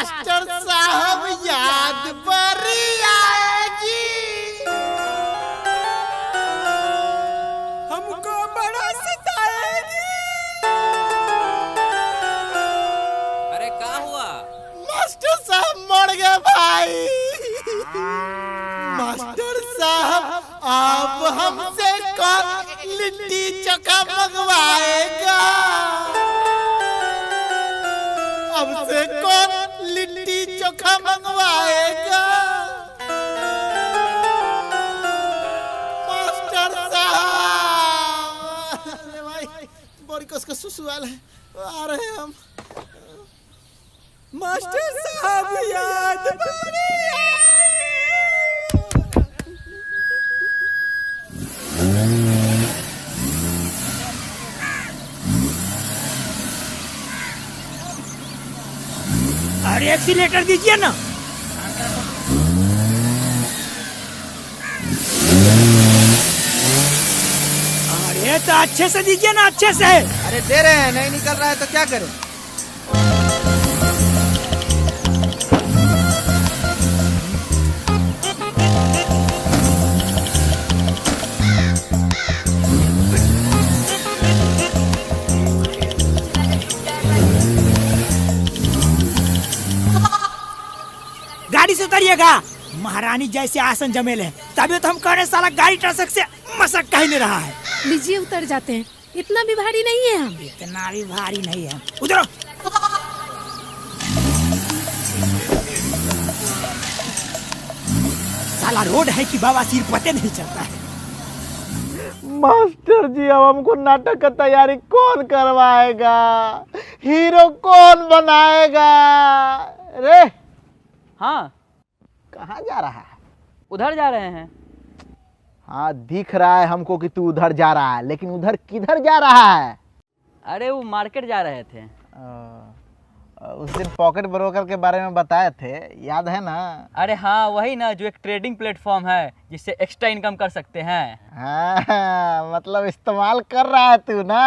Master साहब याद बड़ी आएगी, हमको बड़ा सताएगी। अरे क्या हुआ? मास्टर साहब मर गए भाई। मास्टर साहब आप हमसे कौन लिट्टी चोखा मंगवाएगा? हमसे कौन लिट्टी चोखा मंगवाएगा? मास्टर साहब अरे भाई बड़ी कस का सुसुआल है, आ रहे हैं हम। मास्टर साहब याद बड़ी अरे एक्सीलेटर दीजिए ना। अरे तो अच्छे से दीजिए ना, अच्छे से। अरे दे रहे हैं, नहीं निकल रहा है तो क्या करें? गाड़ी से उतरिएगा। महारानी जैसे आसन जमेल है, तभी तो हम कह रहे साला गाड़ी ट्रक से मसक कह नहीं रहा है। लीजिए उतर जाते हैं, इतना भी भारी नहीं है हम। इतना भी भारी नहीं है, उतरो। साला रोड है कि बाबा सिर पते नहीं चलता है। मास्टर जी अब हमको नाटक का तैयारी कौन करवाएगा? हीरो कौन बनाएगा? रे हाँ, कहाँ जा रहा है? उधर जा रहे हैं। हाँ दिख रहा है हमको कि तू उधर जा रहा है, लेकिन उधर किधर जा रहा है? अरे वो मार्केट जा रहे थे। उस दिन पॉकेट ब्रोकर के बारे में बताए थे, याद है ना? अरे हाँ, वही ना, जो एक ट्रेडिंग प्लेटफॉर्म है जिससे एक्स्ट्रा इनकम कर सकते हैं। हाँ मतलब इस्तेमाल कर रहा है तू ना?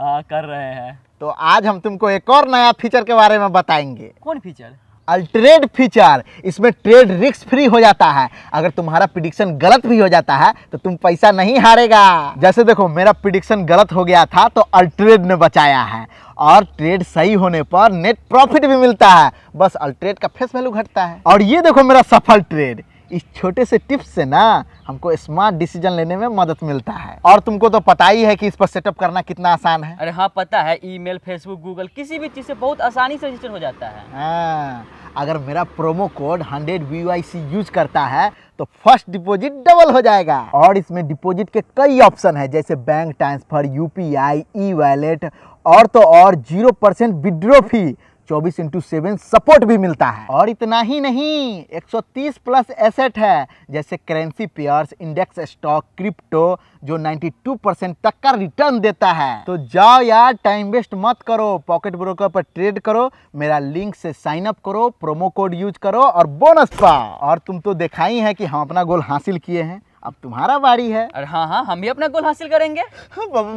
हाँ कर रहे हैं। तो आज हम तुमको एक और नया फीचर के बारे में बताएंगे। कौन फीचर? अल्ट्रेड फीचर। इसमें ट्रेड रिस्क फ्री हो जाता है। अगर तुम्हारा प्रिडिक्शन गलत भी हो जाता है तो तुम पैसा नहीं हारेगा। जैसे देखो मेरा प्रिडिक्शन गलत हो गया था तो अल्ट्रेड ने बचाया है, और ट्रेड सही होने पर नेट प्रॉफिट भी मिलता है। बस अल्ट्रेड का फेस वैल्यू घटता है। और ये देखो मेरा सफल ट्रेड। इस छोटे से टिप्स से ना हमको स्मार्ट डिसीजन लेने में मदद मिलता है। और तुमको तो पता ही है कि इस पर सेटअप करना कितना आसान है। अरे हाँ पता है, ईमेल, फेसबुक, गूगल, किसी भी चीज़ से बहुत आसानी से रजिस्टर हो जाता है। हाँ, अगर मेरा प्रोमो कोड 100 VYC यूज करता है तो फर्स्ट डिपॉजिट डबल हो जाएगा। और इसमें डिपॉजिट के कई ऑप्शन है, जैसे बैंक ट्रांसफर, UPI, ई वैलेट और तो और 0% विड्रॉ फी, 24/7 सपोर्ट भी मिलता है। और इतना ही नहीं, 130 प्लस एसेट है, जैसे currency pairs, index stock, crypto, जो 92% तक का रिटर्न देता है। तो जाओ यार, टाइम वेस्ट मत करो, पॉकेट ब्रोकर पर ट्रेड करो, मेरा लिंक से साइन अप करो, प्रोमो कोड यूज करो और बोनस पाओ। और तुम तो देखा ही है कि हम अपना गोल हासिल किए हैं, अब तुम्हारा बारी है। अरे हाँ हाँ, हम भी अपना गोल हासिल करेंगे।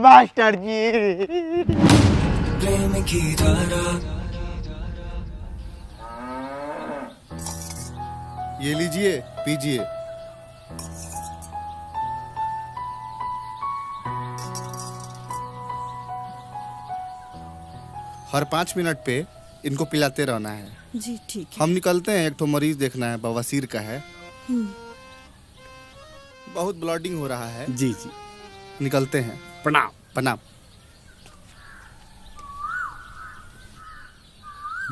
मास्टर जी प्रेम की धारा। ये लीजिए, पीजिए। हर 5 मिनट पे इनको पिलाते रहना है। जी ठीक है। हम निकलते हैं, एक तो मरीज देखना है, बवासीर का है। बहुत ब्लडिंग हो रहा है। जी जी, निकलते हैं। प्रणाम। प्रणाम।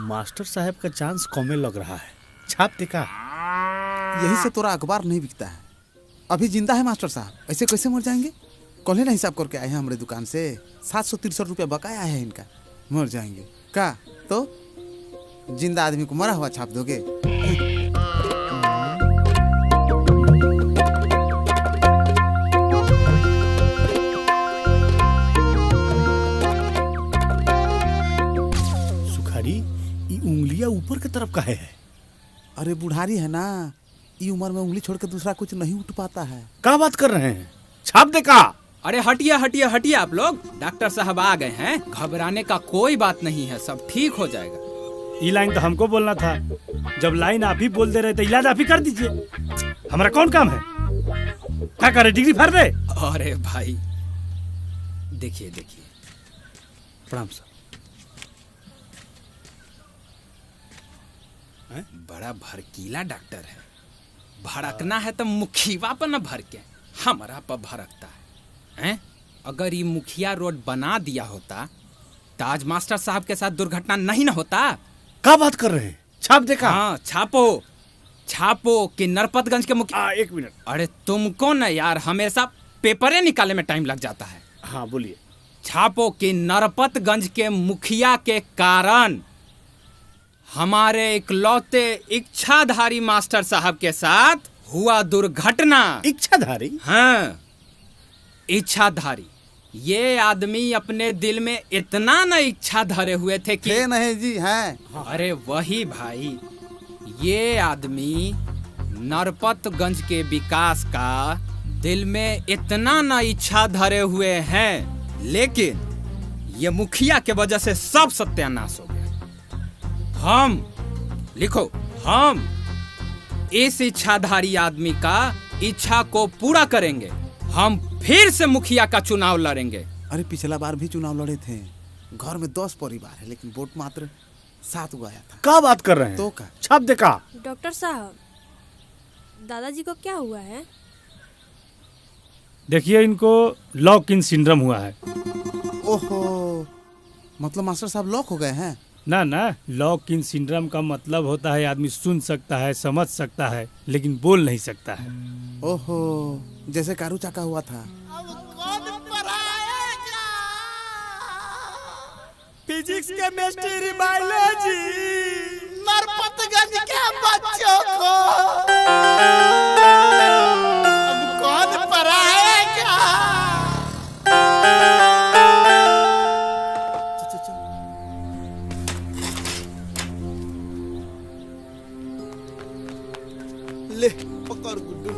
मास्टर साहब का चांस कमे लग रहा है। छाप देखा? यही से तोरा अखबार नहीं बिकता है। अभी जिंदा है मास्टर साहब, ऐसे कैसे मर जाएंगे? कल ना हिसाब करके आए हैं हमारे दुकान से, 763 रुपया बकाया है इनका। मर जाएंगे का? तो जिंदा आदमी को मरा हुआ छाप दोगे? सुखारी, ये उंगलियां ऊपर की तरफ काहे है? अरे बुढ़ारी है ना, ये उम्र में उंगली छोड़ के दूसरा कुछ नहीं उठ पाता है। क्या बात कर रहे हैं? छाप देखा? अरे हटिए हटिए हटिए, आप लोग, डॉक्टर साहब आ गए हैं। घबराने का कोई बात नहीं है, सब ठीक हो जाएगा। ये लाइन तो हमको बोलना था। जब लाइन आप ही बोल दे रहे थे, इलाज आप ही कर दीजिए। हमारा कौन काम है? क्या करे, डिग्री फाड़ दे? अरे भाई देखिए देखिए, प्रणाम सर। बड़ा भड़कीला डॉक्टर है। भड़कना है तो मुखिया पर न भड़के, हमारा पर भड़कता है। अगर ये मुखिया रोड बना दिया होता तो आज मास्टर साहब के साथ दुर्घटना नहीं ना होता। क्या बात कर रहे हैं? छाप देखा? हाँ छापो छापो कि नरपतगंज के मुखिया। एक मिनट। अरे तुमको न यार हमेशा पेपरे निकालने में टाइम लग जाता है। हाँ बोलिए। छापो कि नरपतगंज के मुखिया के कारण हमारे इकलौते इच्छाधारी मास्टर साहब के साथ हुआ दुर्घटना। इच्छाधारी? हाँ इच्छाधारी। ये आदमी अपने दिल में इतना न इच्छा धरे हुए थे कि नहीं जी हैं। अरे वही भाई, ये आदमी नरपतगंज के विकास का दिल में इतना न इच्छा धरे हुए हैं, लेकिन ये मुखिया के वजह से सब सत्यानाश हो गया। हम लिखो, हम इस इच्छाधारी आदमी का इच्छा को पूरा करेंगे। हम फिर से मुखिया का चुनाव लड़ेंगे। अरे पिछला बार भी चुनाव लड़े थे। घर में 10 परिवार है लेकिन वोट मात्र 7 को आया था। क्या बात कर रहे हैं? तो का छाप देखा? डॉक्टर साहब, दादाजी को क्या हुआ है? देखिए, इनको लॉक इन सिंड्रोम हुआ है। ओहो, मतलब मास्टर साहब लॉक हो गए हैं? ना ना, लॉक इन सिंड्रोम का मतलब होता है आदमी सुन सकता है, समझ सकता है, लेकिन बोल नहीं सकता है। ओहो, जैसे कारू चाका हुआ था। फिजिक्स, केमिस्ट्री, बायोलॉजी, नरपतगंज के बच्चों को अब कौन पढ़ाएगा? ले पकड़ गुड्डू।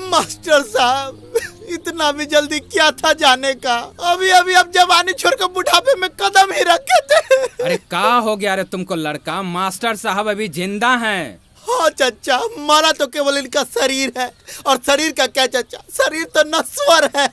मास्टर साहब, इतना भी जल्दी क्या था जाने का? अभी अभी अब जवानी छोड़कर बुढ़ापे में कदम ही रखे थे। अरे का हो गया रे तुमको लड़का? मास्टर साहब अभी जिंदा हैं। हाँ चचा, मरा तो केवल इनका शरीर है, और शरीर का क्या चचा, शरीर तो नश्वर है,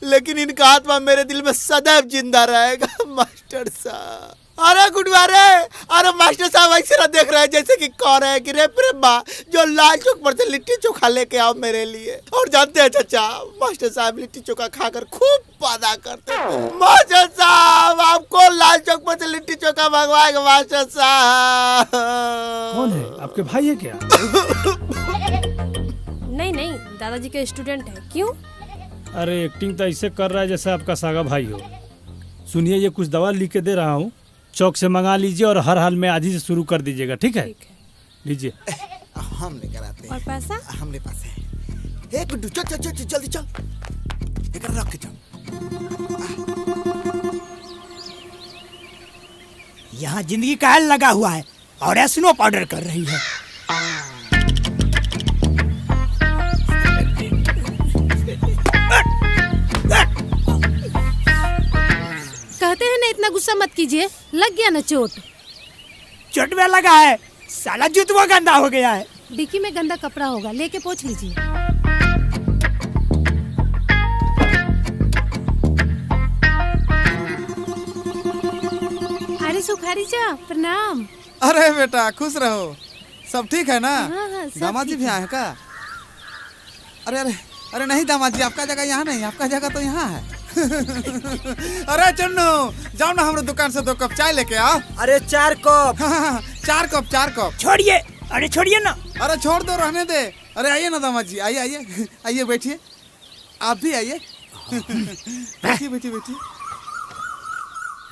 लेकिन इनका आत्मा मेरे दिल में सदैव जिंदा रहेगा। मास्टर साहब, अरे गुडवारे, अरे मास्टर साहब ऐसे ना देख रहे हैं जैसे कि कह रहे हैं कि रे प्रेमा जो लाल चौक पर से लिट्टी चोखा लेके आओ मेरे लिए। और जानते हैं चचा, मास्टर साहब लिट्टी चोखा खाकर खूब वादा करते थे। मास्टर साहब, आपको लाल चौक पर से लिट्टी चोखा मंगवाएगा मास्टर साहब। कौन है? आपके भाई है क्या? नहीं नहीं, दादाजी के स्टूडेंट है। क्यों? अरे एक्टिंग तो ऐसे कर रहा है जैसे आपका सागा भाई हो। सुनिए, ये कुछ दवा लिख के दे रहा हूँ, चौक से मंगा लीजिए और हर हाल में आज ही से शुरू कर दीजिएगा। ठीक है? लीजिए। हम लेकर आते हैं। और पैसा? हमने पास है। एक गुड्डू, चल चल चल जल्दी चल, एक रख के चल। यहाँ जिंदगी का हल लगा हुआ है और एस्नो पाउडर कर रही है। कहते हैं ना इतना गुस्सा मत कीजिए, लग गया ना चोट। चोट में लगा है, साला जूतवा गंदा हो गया है। डिक्की में गंदा कपड़ा होगा, लेके पोंछ लीजिए। अरे सुखारी जा, प्रणाम। अरे बेटा खुश रहो, सब ठीक है ना? हाँ, हाँ, सब दामाद जी ठीक भी है। आए हैं का? अरे अरे अरे नहीं दामाद जी, आपका जगह यहाँ नहीं, आपका जगह तो यहाँ है। अरे चन्नू, जाओ ना हमारे दुकान से 2 कप चाय लेके आओ। अरे 4 कप। 4 कप। छोड़िए, अरे छोड़िए ना। अरे छोड़ दो, रहने दे। अरे आइए ना दामाद जी, आइए आइए आइए, बैठिए। आप भी आइए। बैठिए बैठिए बैठिए।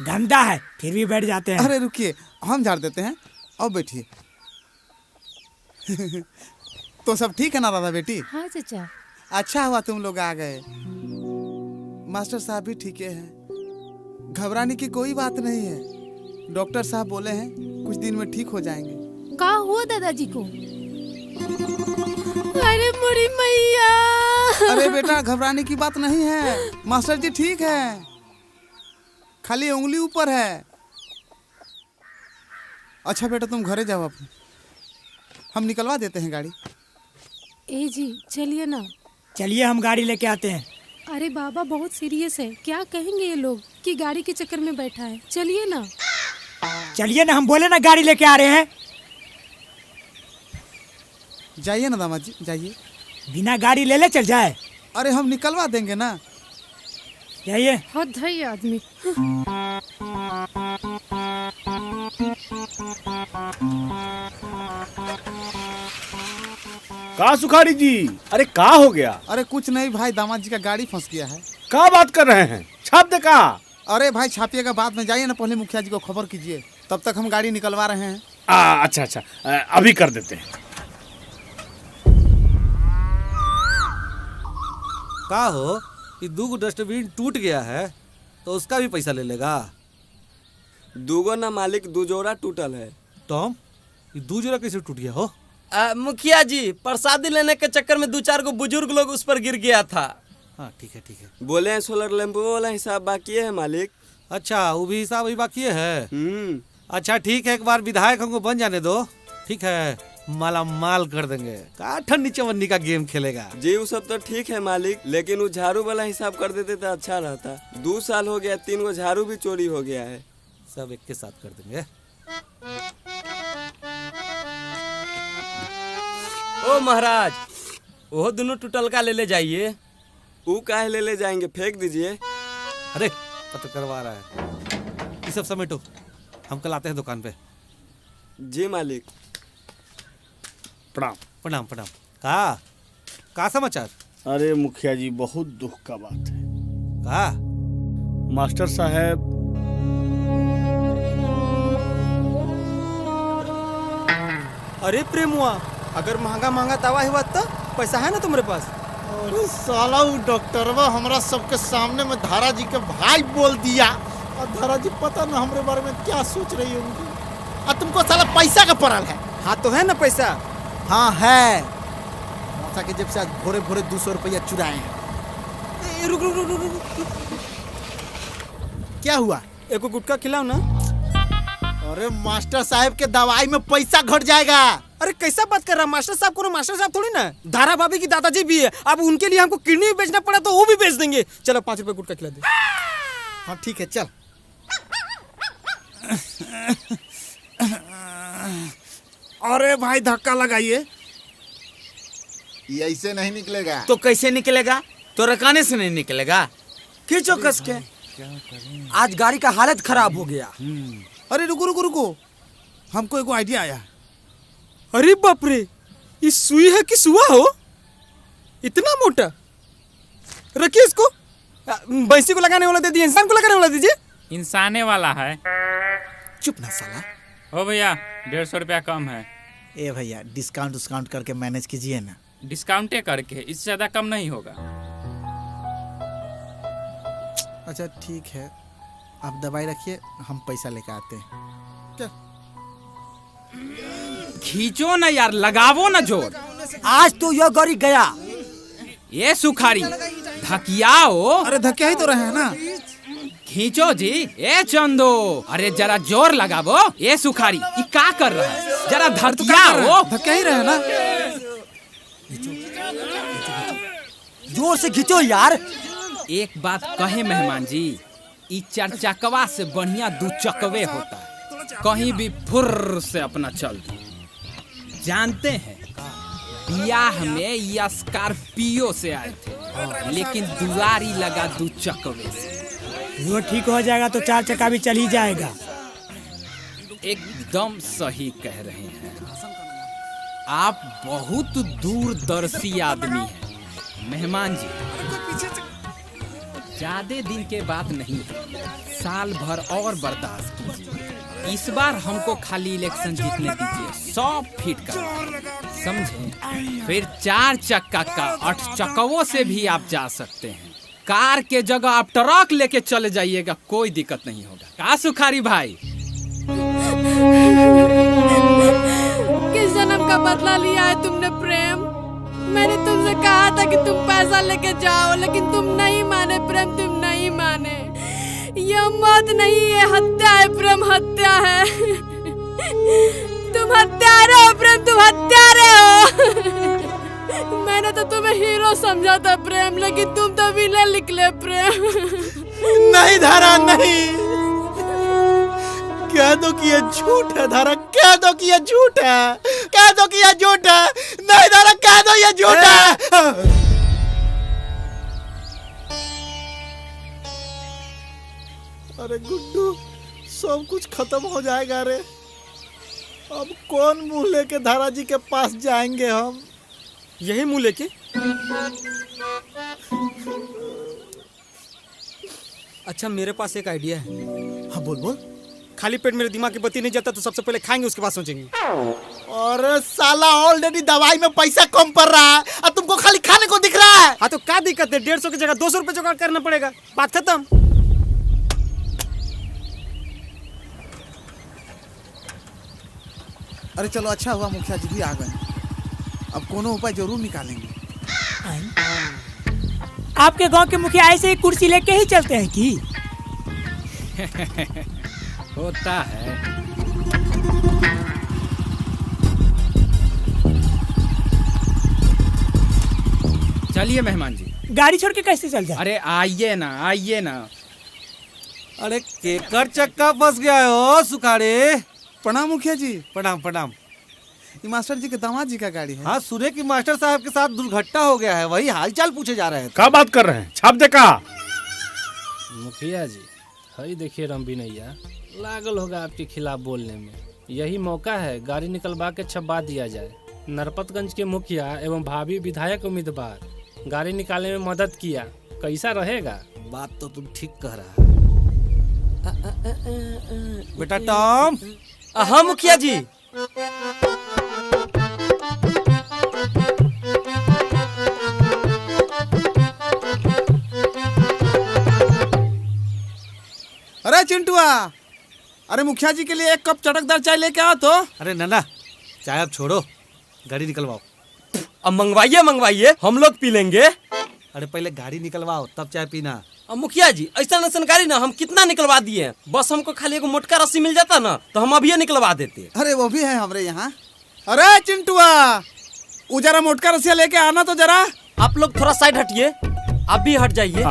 गंदा है फिर भी बैठ जाते हैं। अरे रुकिए, हम झाड़ देते हैं, अब बैठिए। तो सब ठीक है ना दादा बेटी? हाँ चाचा। अच्छा हुआ तुम लोग आ गए। मास्टर साहब भी ठीक है, घबराने की कोई बात नहीं है। डॉक्टर साहब बोले हैं कुछ दिन में ठीक हो जाएंगे। का हुआ दादाजी को? अरे मुड़ी मैया। अरे बेटा, घबराने की बात नहीं है, मास्टर जी ठीक है। खाली उंगली ऊपर है। अच्छा बेटा तुम घरे जाओ अपने, हम निकलवा देते हैं गाड़ी। ए जी चलिए ना। चलिए हम गाड़ी लेके आते हैं। अरे बाबा बहुत सीरियस है, क्या कहेंगे ये लोग कि गाड़ी के चक्कर में बैठा है। चलिए ना। चलिए ना, हम बोले ना गाड़ी लेके आ रहे हैं। जाइए ना दामाद जी, जाइए। बिना गाड़ी ले चल जाए। अरे हम निकलवा देंगे ना। जाइए। हद है ये आदमी। का सुखारी जी, अरे का हो गया? अरे कुछ नहीं भाई, दामाद जी का गाड़ी फंस गया है। का बात कर रहे हैं? छाप दे का? अरे भाई छापिएगा बाद में, जाइए ना पहले मुखिया जी को खबर कीजिए, तब तक हम गाड़ी निकलवा रहे हैं। अच्छा अच्छा, अभी कर देते हैं। का हो, ये 2 डस्टबिन टूट गया है तो उसका भी पैसा ले लेगा? 2 ना मालिक, 2 जोड़ा टूटल है। टॉम, ये 2 जोड़ा कैसे टूट गया हो? मुखिया जी, प्रसादी लेने के चक्कर में 2-4 को बुजुर्ग लोग उस पर गिर गया था। हाँ ठीक है ठीक है। बोले हैं सोलर लैंप वाला हिसाब बाकी है मालिक। अच्छा, वो भी हिसाब अभी बाकी है। अच्छा ठीक है, एक बार विधायक हमको बन जाने दो, ठीक है, माला माल कर देंगे। का ठंडी चवन्नी का गेम खेलेगा जी? वो सब तो ठीक है मालिक, लेकिन वो झाड़ू वाला हिसाब कर देते तो अच्छा रहता। 2 साल हो गया, 3 गो झाड़ू भी चोरी हो गया है। सब एक के साथ कर देंगे। ओ महाराज, वो दोनों टूटल का ले जाइए। वो काहे ले जाएंगे, फेंक दीजिए। अरे पता करवा रहा है, ये सब समेटो, हम कल आते हैं दुकान पे। जी मालिक। प्रणाम। प्रणाम प्रणाम। का समाचार? अरे मुखिया जी, बहुत दुख का बात है। का? मास्टर साहब, अरे प्रेमुआ, अगर महंगा महंगा दवा हुआ तो पैसा है ना तुम्हारे पास? अरे साला वो डॉक्टरवा हमरा सबके सामने में धारा जी के भाई बोल दिया, और धारा जी पता ना हमरे बारे में क्या सोच रही होंगी। और तुमको साला पैसा का पड़ल है। हाँ तो है ना पैसा। हाँ है, मौसा के जेब से आज भोरे भोरे 200 रुपया चुराए हैं। रुक रुक रुक रुक रुक। क्या हुआ? एक गुटखा खिलाओ ना। अरे मास्टर साहब के दवाई में पैसा घट जाएगा। अरे कैसा बात कर रहा, मास्टर साहब को मास्टर साहब थोड़ी ना, धारा भाभी की दादाजी भी है। अब उनके लिए हमको किडनी भी बेचना पड़ा तो वो भी बेच देंगे। चलो 5 रुपए गुटखा खिला दे। हाँ ठीक है, चल। अरे भाई धक्का लगाइए। ये ऐसे नहीं निकलेगा। तो कैसे निकलेगा? तो रकाने से नहीं निकलेगा। खींचो कस के। आज गाड़ी का हालत खराब हो गया। अरे रुको रुको रुको, हमको एक आइडिया आया। अरे बाप रे, ये सुई है कि सुआ हो? इतना मोटा। रखिए इसको। भैंसी को लगाने वाला दे दिए, इंसान को लगाने वाला दीजिए। इंसाने वाला है। चुप ना साला। ओ भैया, 150 रुपया कम है। ए भैया, डिस्काउंट करके मैनेज कीजिए ना। डिस्काउंटे करके, इससे ज्यादा कम नहीं होगा। अच्छा ठीक है, आप दवाई रखिए, हम पैसा लेकर आते हैं। खींचो ना यार, लगावो ना जोर। आज तो यह गाड़ी गया। ये सुखारी धकियाओ। अरे धक्का ही तो रहे हैं ना। खींचो जी। ए चंदो, अरे जरा जोर लगावो। ये सुखारी ये क्या कर रहा है, जरा धकियाओ। धक्का ही रहे ना। जोर से खींचो यार। एक बात कहे मेहमान जी, ई 4 चकवा से बढ़िया 2 चकवे होता है। कहीं भी फुर्र से अपना चल दो। जानते हैं, ब्याह में ये स्कॉर्पियो से आए थे, लेकिन दुआरी लगा 2 चकवे से। वो ठीक हो जाएगा तो 4 चक्का भी चल ही जाएगा। एकदम सही कह रहे हैं आप, बहुत दूरदर्शी आदमी हैं मेहमान जी। ज्यादा दिन के बाद नहीं, साल भर और बर्दाश्त कीजिए। इस बार हमको खाली इलेक्शन जीतने दीजिए, 100 फीट का, समझे? फिर 4 चक्का का 8 चक्कों से भी आप जा सकते हैं। कार के जगह आप ट्रक लेके चले जाइएगा, कोई दिक्कत नहीं होगा। का सुखारी भाई? किस जन्म का बदला लिया है तुमने प्रेम? मैंने तुमसे कहा था कि तुम पैसा लेके जाओ, लेकिन तुम नहीं माने प्रेम, तुम नहीं माने। ये मौत नहीं, ये हत्या है प्रेम, हत्या है। तुम हत्यारे हो प्रेम, तुम हत्यारे हो। मैंने तो तुम्हें हीरो समझा था प्रेम, लेकिन तुम तो विलेन निकले प्रेम। नहीं धारा नहीं, कह दो कि ये झूठ है धारा, कह दो कि ये झूठ है, कह दो कि ये झूठ है। नहीं धारा, कह दो ये झूठ है। अरे गुड्डू, सब कुछ खत्म हो जाएगा रे। अब कौन मुंह लेके धारा जी के पास जाएंगे हम? यही मुंह लेके। अच्छा, मेरे पास एक आइडिया है। हाँ बोल बोल। खाली पेट मेरे दिमाग की बत्ती नहीं जलता तो सबसे पहले खाएंगे, उसके बाद सोचेंगे। और साला ऑलरेडी दवाई में पैसा कम पड़ रहा है और तुमको खाली खाने को दिख रहा है। हाँ तो क्या दिक्कत है, 150 की जगह 200 रुपए जुगाड़ करना पड़ेगा, बात खत्म। अरे चलो, अच्छा हुआ मुखिया जी भी आ गए। अब कोनो उपाय जरूर निकालेंगे। आपके गांव के मुखिया ऐसे ही कुर्सी लेके ही चलते हैं कि? होता है। चलिए मेहमान जी। गाड़ी छोड़ के कैसे चल जाए? अरे आइए ना, आइए ना। अरे केकर चक्का फंस गया हो सुखाड़े। प्रणाम मुखिया जी। प्रणाम प्रणाम। ये मास्टर जी के दामाद जी का गाड़ी है। हाँ, सुने कि मास्टर साहब के साथ दुर्घटना हो गया है, वही हालचाल पूछे जा रहे हैं। क्या बात कर रहे हैं? छाप दे का? मुखिया जी, हई देखिए रंबी नैया लागल होगा आपके खिलाफ बोलने में। यही मौका है, गाड़ी निकलवा के छपवा दिया जाए। नरपतगंज के मुखिया एवं भावी विधायक उम्मीदवार गाड़ी निकालने में मदद किया, कैसा रहेगा? बात तो तुम ठीक कह रहा है। बेटा टॉम। हाँ मुखिया जी। अरे चिंटुआ, अरे मुखिया जी के लिए एक कप चटकदार चाय लेके आओ तो। अरे नन्ना, चाय अब छोड़ो, गाड़ी निकलवाओ। अब मंगवाइए मंगवाइए, हम लोग पी लेंगे। अरे पहले गाड़ी निकलवाओ तब चाय पीना। अब मुखिया जी, ऐसा नसन गाड़ी ना हम कितना निकलवा दिए हैं। बस हमको खाली एक मोटका रस्सी मिल जाता ना तो हम अभी निकलवा देते। अरे वो भी है हमारे यहाँ। अरे चिंटुआ, वो जरा मोटका रस्सिया लेके आना तो जरा। आप लोग थोड़ा साइड हटिए, आप भी हट जाइए।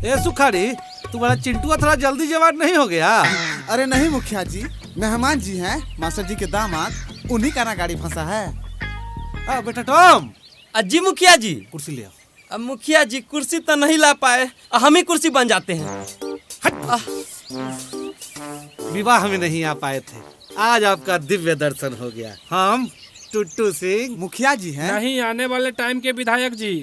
ए सुखाड़ी, तुम्हारा चिंटुआ थोड़ा जल्दी जवान नहीं हो गया? अरे नहीं मुखिया जी, मेहमान जी हैं, मास्टर जी के दामाद, उन्हीं का ना गाड़ी फंसा है। बेटा टॉम। जी मुखिया जी। कुर्सी ले आओ। अब मुखिया जी कुर्सी तो नहीं ला पाए, हम ही कुर्सी बन जाते हैं। विवाह में नहीं आ पाए थे, आज आपका दिव्य दर्शन हो गया। हम टुट्टू सिंह मुखिया जी हैं। नहीं, आने वाले टाइम के विधायक जी।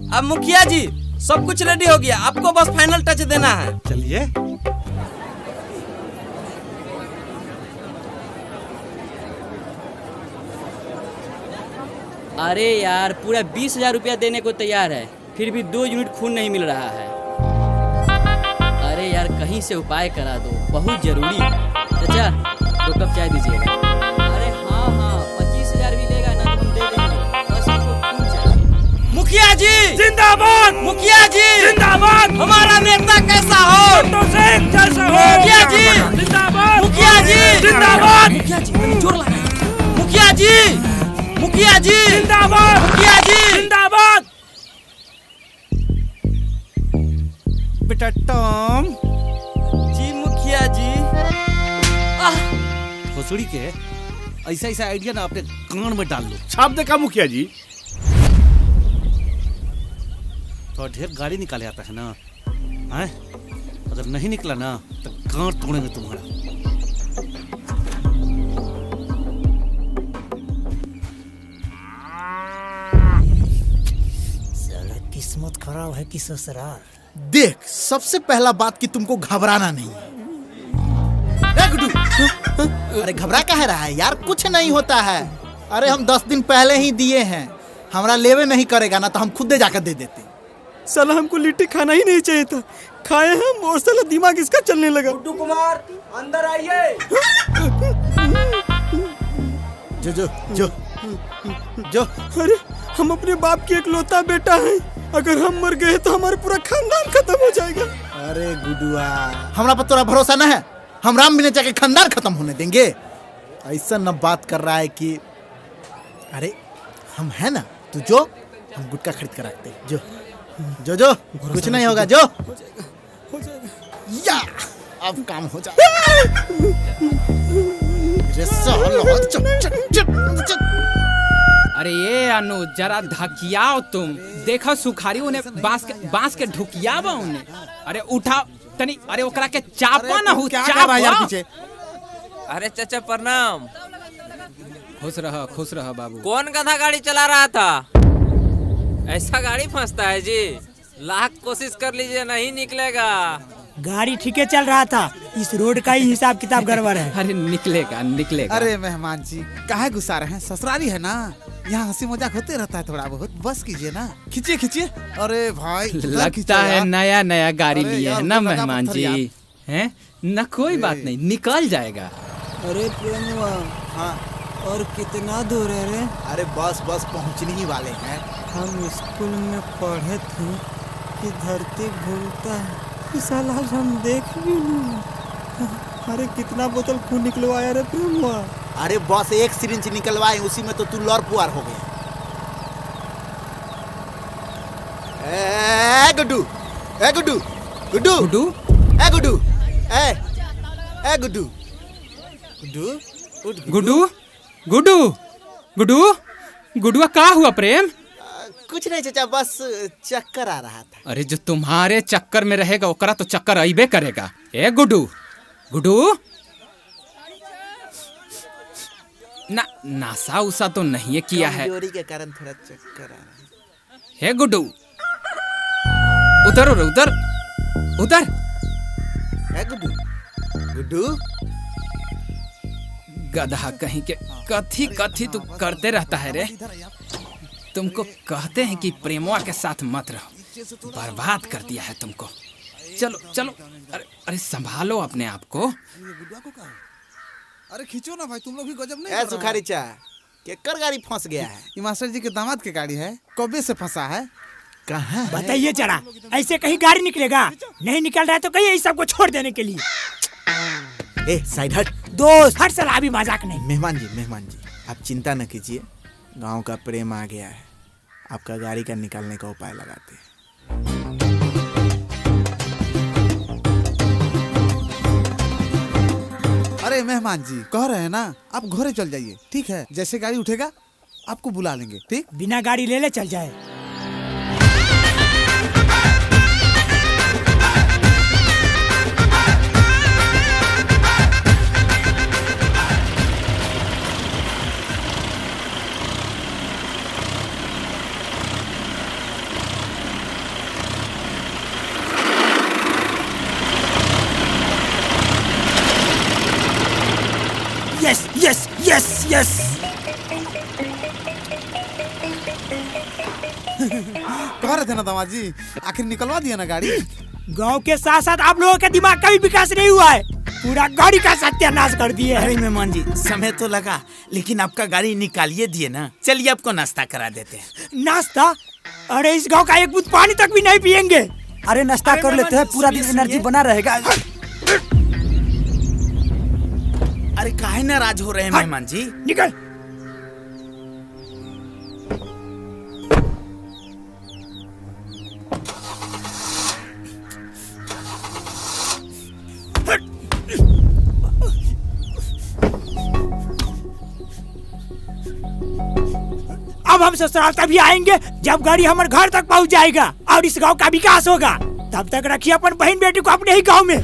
अब मुखिया जी सब कुछ रेडी हो गया, आपको बस फाइनल टच देना है। चलिए। अरे यार, पूरा 20,000 रुपया देने को तैयार है, फिर भी 2 यूनिट खून नहीं मिल रहा है। अरे यार, कहीं से उपाय करा दो, बहुत जरूरी है। चाचा, 2 कप चाय दीजिएगा। अरे हाँ हाँ, 25,000 भी लेगा ना तो हम दे देंगे, बस हमको खून चाहिए। मुखिया जी जिंदाबाद, मुखिया जी जिंदाबाद। हमारा नेता कैसा हो? जैसा हो। मुखिया जी जिंदाबाद, मुखिया जी जिंदाबाद। मुखिया जी जोर लगाइए। मुखिया जी, मुखिया जी जिंदाबाद, मुखिया जी जिंदाबाद। बेटा टॉम। जी मुखिया जी। भोसड़ी के ऐसा ऐसा आइडिया ना अपने कान में डाल लो। छाप दे का मुखिया जी? तो ढेर गाड़ी निकाले आता है ना, हैं? अगर नहीं निकला ना तो कान तोड़ेंगे तुम्हारा। किस्मत खराब है कि ससुराल। देख, सबसे पहला बात कि तुमको घबराना नहीं है। अरे घबरा काहे रहा है यार, कुछ नहीं होता है। अरे हम 10 दिन पहले ही दिए हैं, हमारा लेवे नहीं करेगा ना तो हम खुद जाकर दे देते। साला हमको लिट्टी खाना ही नहीं चाहिए था, खाए हम और साला दिमाग इसका चलने लगा। गुड्डू कुमार अंदर आइए। जो जो जो जो। अरे हम अपने बाप के इकलौता बेटा हैं। अगर हम मर गए तो हमारा पूरा खानदान खत्म हो जाएगा। अरे गुडुआ, हमरा पर तोरा भरोसा न है? हम राम बिना जाके खानदान खत्म होने देंगे? ऐसा न बात कर रहा है कि अरे हम है ना, तू जो हम गुटखा खरीद कर रखते हैं। जो जो कुछ नहीं होगा, जो या अब काम हो अरे ये अनु जरा धकियाओ तुम। देखो सुखारी उन्हें बांस के ढुकियावा उन्हें। अरे उठाओ तनी, अरे ओकरा के चापा ना हो, चापा। पीछे। अरे चाचा प्रणाम। खुश रह बाबू। कौन गधा गाड़ी चला रहा था? ऐसा गाड़ी फंसता है जी? लाख कोशिश कर लीजिए, नहीं निकलेगा। गाड़ी ठीक है चल रहा था, इस रोड का ही हिसाब किताब गड़बड़ है। अरे निकलेगा। अरे मेहमान जी काहे गुस्सा रहे हैं? ससुराली है ना, यहाँ हंसी मजाक होते रहता है थोड़ा बहुत, बस कीजिए ना। खींचिए। अरे भाई लगता है नया गाड़ी लिए है ना मेहमान जी, हैं ना? कोई बात नहीं, निकल जाएगा। अरे प्रेमवा, हाँ और कितना दूर है रे? अरे बस पहुँचने ही वाले हैं। हम स्कूल में पढ़े थे कि धरती घूमता है, साला आज हम देख भी नहीं। अरे कितना बोतल खून निकलवाया रे प्रेमवा? अरे बस एक सिरिंज निकलवाए, उसी में तो तू लौर पुआर हो गया। गुड्डू गुडुआ का हुआ प्रेम? कुछ नहीं चाचा, बस चक्कर आ रहा था। अरे जो तुम्हारे चक्कर में रहेगा ओकरा तो चक्कर आइबे करेगा। ए गुडू ना, नासा उसा तो नहीं किया है? कमजोरी के कारण थोड़ा चक्कर आ रहा है। हे गुड्डू, उधर। है गुड्डू गधा कहीं के कथी तू करते रहता है रे? तुमको कहते हैं कि प्रेमवा के साथ मत रहो, बर्बाद कर दिया है तुमको। चलो अरे संभालो अपने आप को। अरे खींचो ना भाई, तुम लोग भी गजब नहीं। सुखारी चा केकर गाड़ी फंस गया है? ये मास्टर जी के दामाद की गाड़ी है, कब्बे से फंसा है। कहाँ बताइए जरा, ऐसे कहीं गाड़ी निकलेगा? नहीं निकल रहा है तो कहीं इस सबको छोड़ देने के लिए। ए साइड हट। दोस्त हर सलाह भी मजाक नहीं। मेहमान जी आप चिंता न कीजिए, गांव का प्रेम आ गया है, आपका गाड़ी का निकालने का उपाय लगाते हैं। अरे मेहमान जी कह रहे हैं ना, आप घरे चल जाइए, ठीक है? जैसे गाड़ी उठेगा आपको बुला लेंगे, ठीक? बिना गाड़ी ले चल जाए। यस। कह रहे थे ना दामाद जी, आखिर निकलवा दिया ना गाड़ी। गांव के साथ साथ आप लोगों के दिमाग का भी विकास नहीं हुआ है, पूरा गाड़ी का सत्यानाश कर दिए। अरे मेहमान जी समय तो लगा, लेकिन आपका गाड़ी निकालिए दिए ना। चलिए आपको नाश्ता करा देते हैं। नाश्ता? अरे इस गांव का एक बूंद पानी तक भी नहीं पियेंगे। अरे नाश्ता कर लेते हैं, पूरा दिन एनर्जी बना रहेगा। अरे काहे नाराज हो रहे हैं मेहमान जी? निकल। अब हम ससुराल तभी आएंगे जब गाड़ी हमारे घर तक पहुंच जाएगा और इस गांव का विकास होगा। तब तक रखिए अपन बहन बेटी को अपने ही गांव में।